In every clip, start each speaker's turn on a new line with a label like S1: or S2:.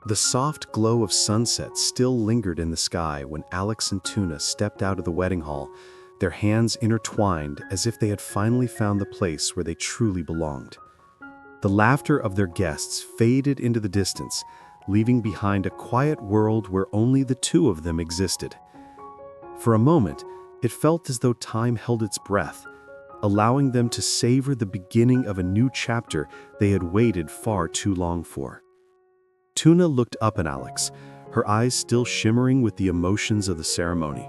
S1: The soft glow of sunset still lingered in the sky when Alex and Tuna stepped out of the wedding hall, their hands intertwined as if they had finally found the place where they truly belonged. The laughter of their guests faded into the distance, leaving behind a quiet world where only the two of them existed. For a moment, it felt as though time held its breath, allowing them to savor the beginning of a new chapter they had waited far too long for. Tuna looked up at Alex, her eyes still shimmering with the emotions of the ceremony.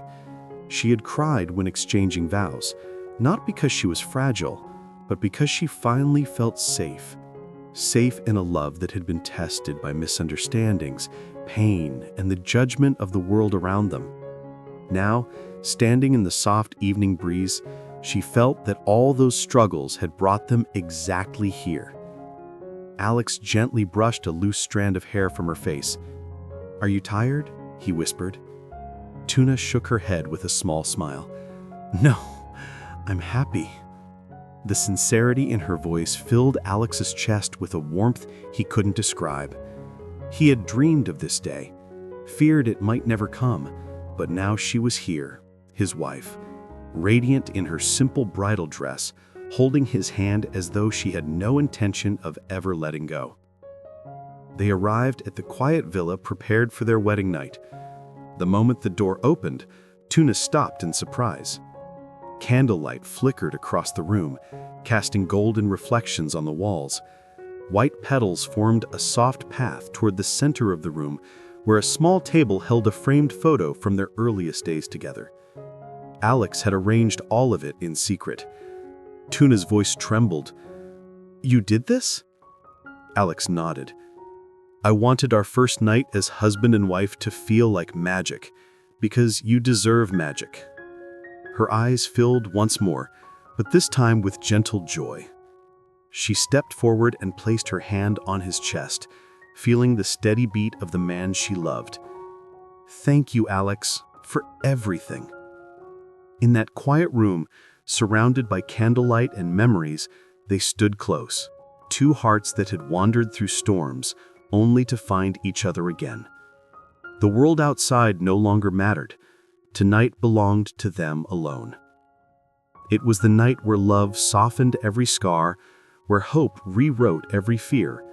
S1: She had cried when exchanging vows, not because she was fragile, but because she finally felt safe. Safe in a love that had been tested by misunderstandings, pain, and the judgment of the world around them. Now, standing in the soft evening breeze, she felt that all those struggles had brought them exactly here. Alex gently brushed a loose strand of hair from her face. "Are you tired?" he whispered. Tuna shook her head with a small smile. "No, I'm happy." The sincerity in her voice filled Alex's chest with a warmth he couldn't describe. He had dreamed of this day, feared it might never come, but now she was here, his wife, radiant in her simple bridal dress, holding his hand as though she had no intention of ever letting go. They arrived at the quiet villa prepared for their wedding night. The moment the door opened, Tuna stopped in surprise. Candlelight flickered across the room, casting golden reflections on the walls. White petals formed a soft path toward the center of the room, where a small table held a framed photo from their earliest days together. Alex had arranged all of it in secret. Tuna's voice trembled. "You did this?" Alex nodded. "I wanted our first night as husband and wife to feel like magic, because you deserve magic." Her eyes filled once more, but this time with gentle joy. She stepped forward and placed her hand on his chest, feeling the steady beat of the man she loved. "Thank you, Alex, for everything." In that quiet room, surrounded by candlelight and memories, they stood close, two hearts that had wandered through storms, only to find each other again. The world outside no longer mattered. Tonight belonged to them alone. It was the night where love softened every scar, where hope rewrote every fear,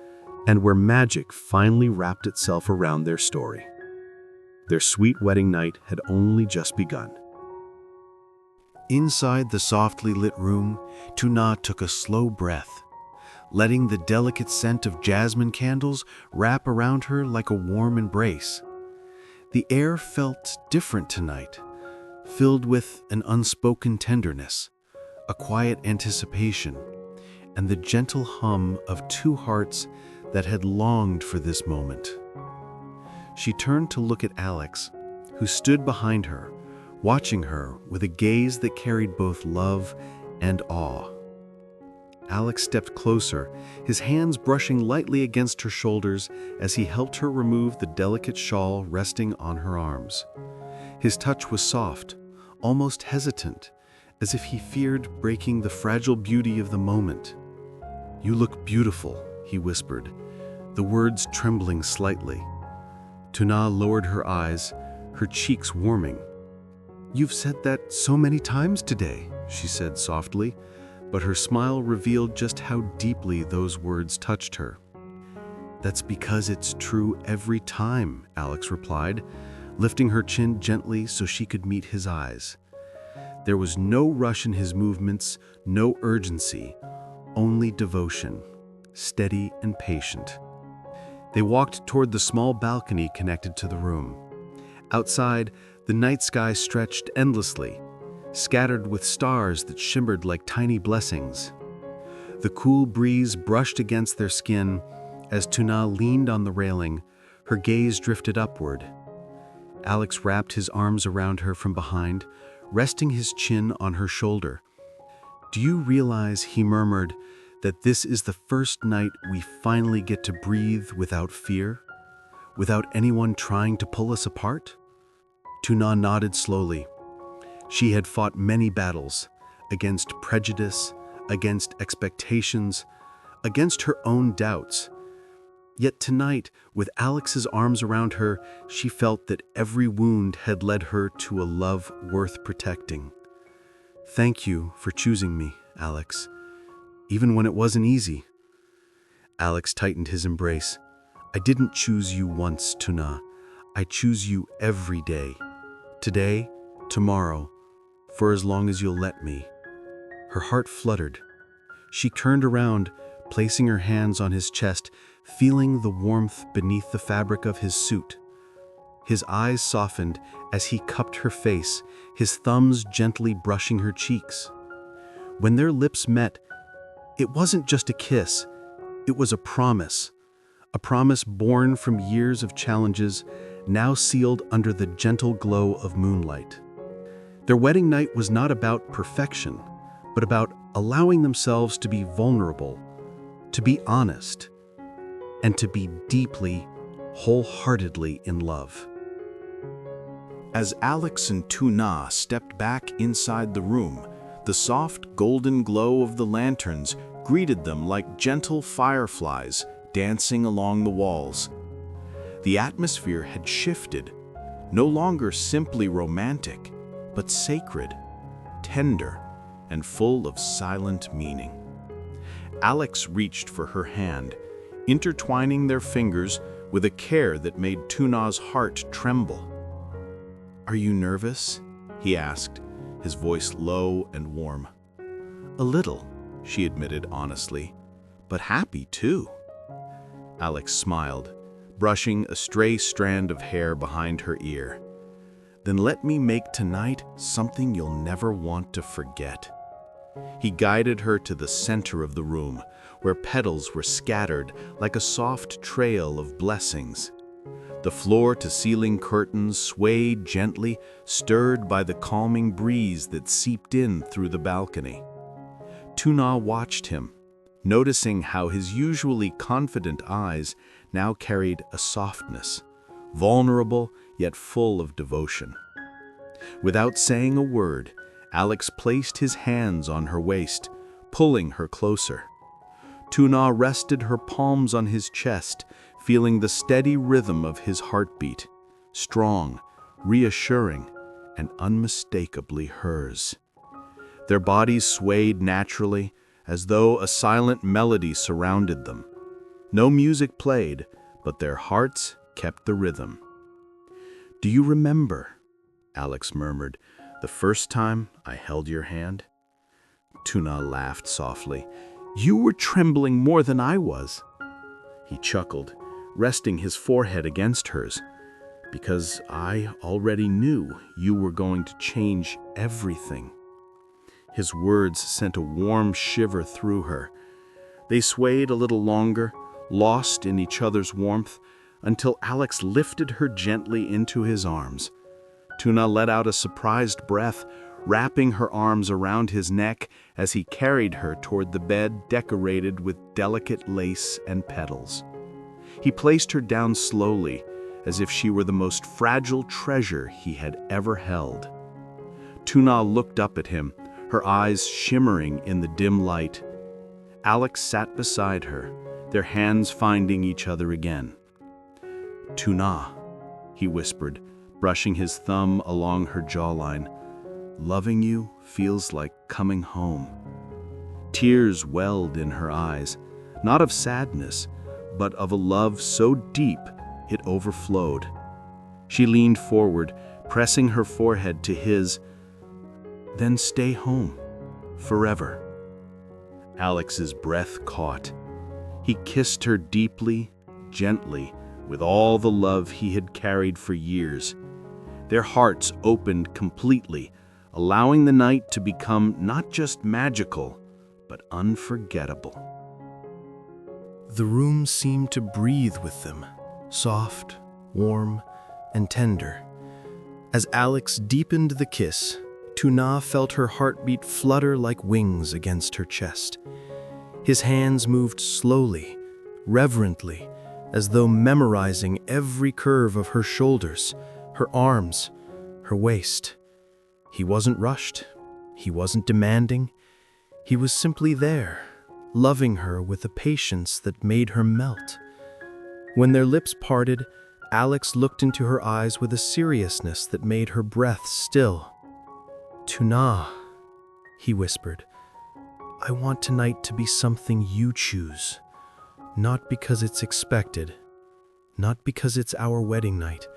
S1: and where magic finally wrapped itself around their story. Their sweet wedding night had only just begun. Inside the softly lit room, Tuna took a slow breath, letting the delicate scent of jasmine candles wrap around her like a warm embrace. The air felt different tonight, filled with an unspoken tenderness, a quiet anticipation, and the gentle hum of two hearts that had longed for this moment. She turned to look at Alex, who stood behind her, watching her with a gaze that carried both love and awe. Alex stepped closer, his hands brushing lightly against her shoulders as he helped her remove the delicate shawl resting on her arms. His touch was soft, almost hesitant, as if he feared breaking the fragile beauty of the moment. "You look beautiful," he whispered, the words trembling slightly. Tuna lowered her eyes, her cheeks warming. "You've said that so many times today," she said softly, but her smile revealed just how deeply those words touched her. "That's because it's true every time," Alex replied, lifting her chin gently so she could meet his eyes. There was no rush in his movements, no urgency, only devotion, steady and patient. They walked toward the small balcony connected to the room. Outside, the night sky stretched endlessly, scattered with stars that shimmered like tiny blessings. The cool breeze brushed against their skin as Tuna leaned on the railing, her gaze drifted upward. Alex wrapped his arms around her from behind, resting his chin on her shoulder. "Do you realize," he murmured, "that this is the first night we finally get to breathe without fear? Without anyone trying to pull us apart?" Tuna nodded slowly. She had fought many battles, against prejudice, against expectations, against her own doubts. Yet tonight, with Alex's arms around her, she felt that every wound had led her to a love worth protecting. "Thank you for choosing me, Alex, even when it wasn't easy." Alex tightened his embrace. "I didn't choose you once, Tuna. I choose you every day. Today, tomorrow, for as long as you'll let me." Her heart fluttered. She turned around, placing her hands on his chest, feeling the warmth beneath the fabric of his suit. His eyes softened as he cupped her face, his thumbs gently brushing her cheeks. When their lips met, it wasn't just a kiss, it was a promise born from years of challenges, now sealed under the gentle glow of moonlight. Their wedding night was not about perfection, but about allowing themselves to be vulnerable, to be honest, and to be deeply, wholeheartedly in love. As Alex and Tuna stepped back inside the room, the soft golden glow of the lanterns greeted them like gentle fireflies dancing along the walls. The atmosphere had shifted, no longer simply romantic, but sacred, tender, and full of silent meaning. Alex reached for her hand, intertwining their fingers with a care that made Tuna's heart tremble. "Are you nervous?" he asked, his voice low and warm. "A little," she admitted honestly, "but happy too." Alex smiled, brushing a stray strand of hair behind her ear. "Then let me make tonight something you'll never want to forget." He guided her to the center of the room, where petals were scattered like a soft trail of blessings. The floor-to-ceiling curtains swayed gently, stirred by the calming breeze that seeped in through the balcony. Tuna watched him, noticing how his usually confident eyes now carried a softness, vulnerable yet full of devotion. Without saying a word, Alex placed his hands on her waist, pulling her closer. Tuna rested her palms on his chest, feeling the steady rhythm of his heartbeat, strong, reassuring, and unmistakably hers. Their bodies swayed naturally, as though a silent melody surrounded them. No music played, but their hearts kept the rhythm. "Do you remember," Alex murmured, "the first time I held your hand?" Tuna laughed softly. "You were trembling more than I was." He chuckled, resting his forehead against hers. "Because I already knew you were going to change everything." His words sent a warm shiver through her. They swayed a little longer, lost in each other's warmth, until Alex lifted her gently into his arms. Tuna let out a surprised breath, wrapping her arms around his neck as he carried her toward the bed decorated with delicate lace and petals. He placed her down slowly, as if she were the most fragile treasure he had ever held. Tuna looked up at him, her eyes shimmering in the dim light. Alex sat beside her, their hands finding each other again. "Tuna," he whispered, brushing his thumb along her jawline, "loving you feels like coming home." Tears welled in her eyes, not of sadness, but of a love so deep it overflowed. She leaned forward, pressing her forehead to his. "Then stay home, forever." Alex's breath caught. He kissed her deeply, gently, with all the love he had carried for years. Their hearts opened completely, allowing the night to become not just magical, but unforgettable. The room seemed to breathe with them, soft, warm, and tender. As Alex deepened the kiss, Tuna felt her heartbeat flutter like wings against her chest. His hands moved slowly, reverently, as though memorizing every curve of her shoulders, her arms, her waist. He wasn't rushed. He wasn't demanding. He was simply there, loving her with a patience that made her melt.
S2: When their lips parted, Alex looked into her eyes with a seriousness that made her breath still. "Tuna," he whispered, "I want tonight to be something you choose. Not because it's expected, not because it's our wedding night,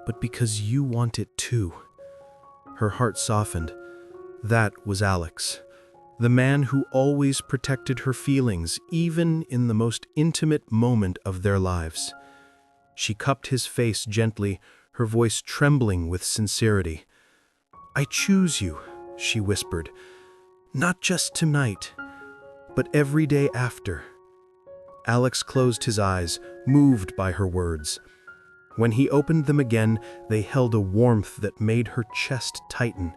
S2: but because you want it too." Her heart softened. That was Alex, the man who always protected her feelings, even in the most intimate moment of their lives. She cupped his face gently, her voice trembling with sincerity. "I choose you," she whispered, "not just tonight, but every day after." Alex closed his eyes, moved by her words. When he opened them again, they held a warmth that made her chest tighten.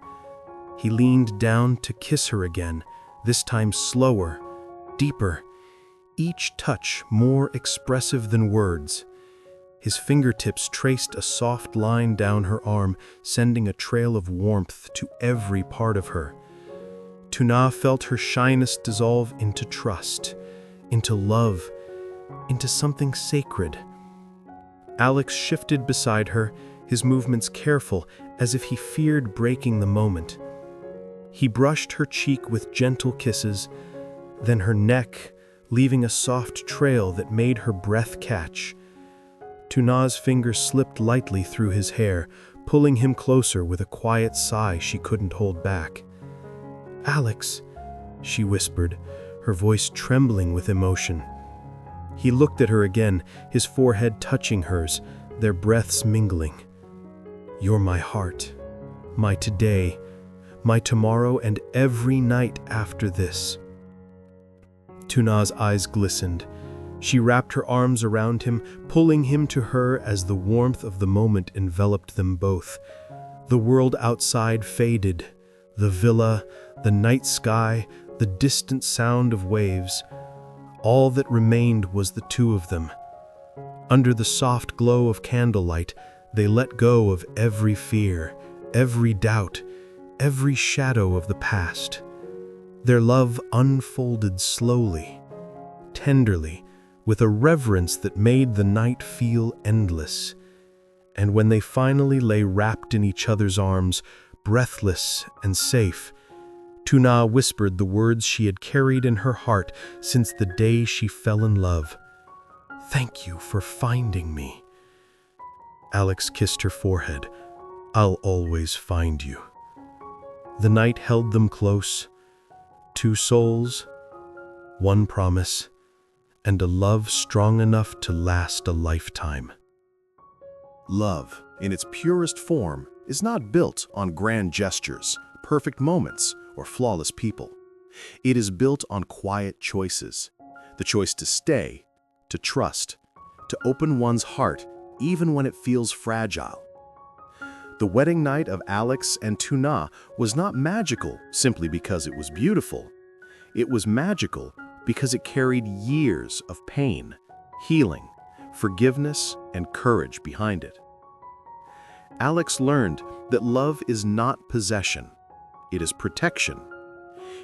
S2: He leaned down to kiss her again, this time slower, deeper, each touch more expressive than words. His fingertips traced a soft line down her arm, sending a trail of warmth to every part of her. Tuna felt her shyness dissolve into trust, into love, into something sacred. Alex shifted beside her, his movements careful, as if he feared breaking the moment. He brushed her cheek with gentle kisses, then her neck, leaving a soft trail that made her breath catch. Tuna's fingers slipped lightly through his hair, pulling him closer with a quiet sigh she couldn't hold back. "Alex," she whispered, her voice trembling with emotion. He looked at her again, his forehead touching hers, their breaths mingling. "You're my heart, my today, my tomorrow, and every night after this." Tuna's eyes glistened. She wrapped her arms around him, pulling him to her as the warmth of the moment enveloped them both. The world outside faded, the villa, the night sky, the distant sound of waves. All that remained was the two of them. Under the soft glow of candlelight, they let go of every fear, every doubt, every shadow of the past. Their love unfolded slowly, tenderly, with a reverence that made the night feel endless. And when they finally lay wrapped in each other's arms, breathless and safe, Tuna whispered the words she had carried in her heart since the day she fell in love. "Thank you for finding me." Alex kissed her forehead. "I'll always find you." The night held them close. Two souls, one promise, and a love strong enough to last a lifetime.
S1: Love, in its purest form, is not built on grand gestures, perfect moments, or flawless people. It is built on quiet choices. The choice to stay, to trust, to open one's heart even when it feels fragile. The wedding night of Alex and Tuna was not magical simply because it was beautiful. It was magical because it carried years of pain, healing, forgiveness, and courage behind it. Alex learned that love is not possession. It is protection.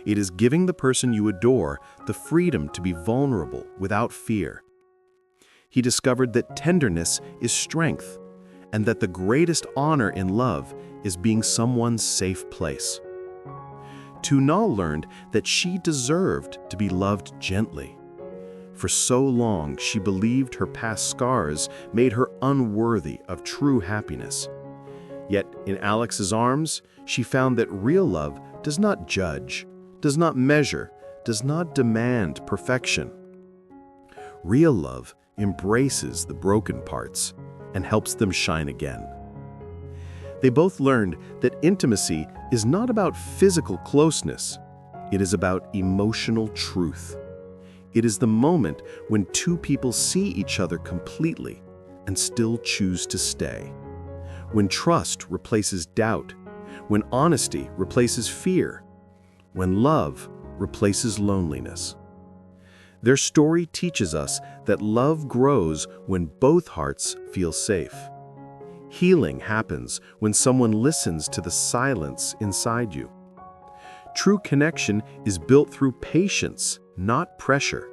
S1: It is giving the person you adore the freedom to be vulnerable without fear. He discovered that tenderness is strength, and that the greatest honor in love is being someone's safe place. Tuna learned that she deserved to be loved gently. For so long, she believed her past scars made her unworthy of true happiness. Yet in Alex's arms, she found that real love does not judge, does not measure, does not demand perfection. Real love embraces the broken parts and helps them shine again. They both learned that intimacy is not about physical closeness. It is about emotional truth. It is the moment when two people see each other completely and still choose to stay. When trust replaces doubt, when honesty replaces fear, when love replaces loneliness. Their story teaches us that love grows when both hearts feel safe. Healing happens when someone listens to the silence inside you. True connection is built through patience, not pressure.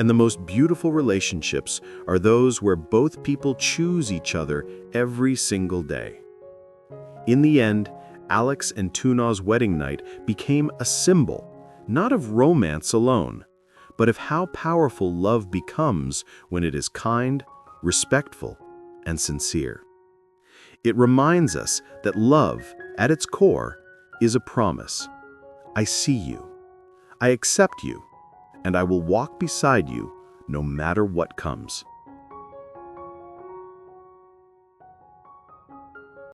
S1: And the most beautiful relationships are those where both people choose each other every single day. In the end, Alex and Tuna's wedding night became a symbol, not of romance alone, but of how powerful love becomes when it is kind, respectful, and sincere. It reminds us that love, at its core, is a promise. I see you, I accept you, and I will walk beside you no matter what comes.